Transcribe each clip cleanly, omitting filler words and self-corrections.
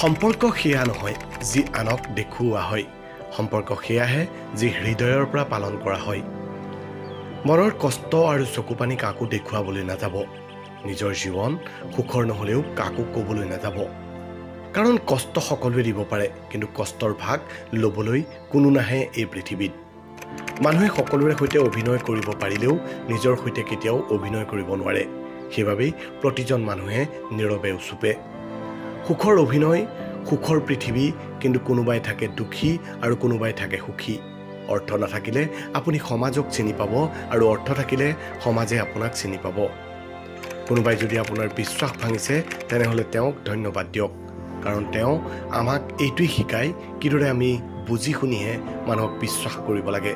সম্পৰ্ক সেয়া নহয় যি আনক দেখুওৱা হয় সম্পৰ্ক সেয়াহে যি হৃদয়ৰ পৰা পালন কৰা হয় মনৰ কষ্ট আৰু চকুপানী কাকো দেখুৱাবলৈ নাযাব নিজৰ জীৱন সুখৰ নহলেও কাকো ক'বলৈ নাযাব কাৰণ কষ্ট সকলোৱে দিব পাৰে কিন্তু কষ্টৰ ভাগ ল'বলৈ কোনো নাহে এই পৃথিৱীত মানুহে সকলোৰে সৈতে অভিনয় কৰিব পাৰিলেও নিজৰ সৈতে কেতিয়াও অভিনয় কৰিব নোৱাৰে সেইবাবেই প্ৰতিজন মানুহে নীৰৱে উচুপে সুখৰ অভিনয় সুখৰ পৃথিৱী কিন্তু কোনোবাই থাকে দুখী আৰু কোনোবাই থাকে সুখী অৰ্থ নাথাকিলে আপুনি সমাজক চিনি পাব আৰু অৰ্থ থাকিলে সমাজে আপোনাক চিনি পাব কোনোবাই যদি আপোনাৰ বিশ্বাস ভাঙিছে তেনেহলে তেওঁক ধন্যবাদ দিয়ক কাৰণ তেওঁ আমাক এইটোই শিকায় কিদৰে আমি বুজি শুনিহে মানুহক বিশ্বাস কৰিব লাগে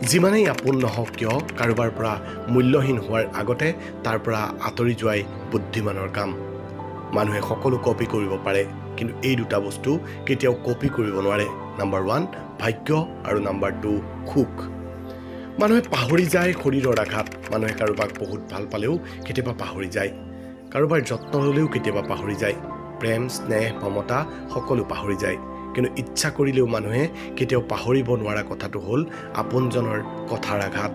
যিমানেই আপোন নহওক কিয় কাৰোবাৰ পৰা মূল্যহীন হোৱাৰ আগতে তাৰ পৰা আঁতৰি যোৱাই বুদ্ধিমানৰ কাম মানুহে সকলো কপি কৰিব পাৰে কিন্তু এই দুটা বস্তু কেতিয়াও কপি কৰিব নোৱাৰে নাম্বাৰ 1 ভাগ্য আৰু নাম্বাৰ 2 সুখ মানুহে পাহৰি যায় শৰীৰৰ আঘাত মানুহে কাৰোবাক বহুত ভাল পালেও কেতিয়াবা পাহৰি যায় কাৰোবাৰ যত্ন ল'লেও কেতিয়াবা পাহৰি যায় প্ৰেম স্নেহ মমতা সকলো পাহৰি যায় কিন্তু ইচ্ছা কৰিলেও মানুহে কেতিয়াও পাহৰিব নোৱাৰা কথাটো হ'ল আপোনজনৰ কথাৰ আঘাত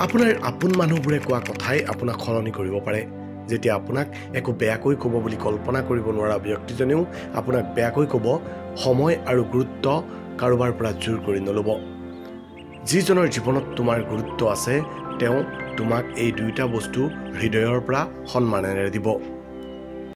আপোনাৰ আপোন মানুহবোৰে কোৱা কথাই আপোনাক সলনি কৰিব পাৰে যেতিয়া আপোনাক একো বেয়াকৈ ক'ব বুলি কল্পনা কৰিব নোৱাৰা ব্যক্তিজনেও আপোনাক বেয়াকৈ ক'ব সময় আৰু গুৰুত্ব কাৰোবাৰ পৰা জোৰ কৰি নল'ব যিজনৰ জীৱনত তোমাৰ গুৰুত্ব আছে তেওঁ তোমাক এই দুইটা বস্তু হৃদয়ৰ পৰা সন্মানেৰে দিব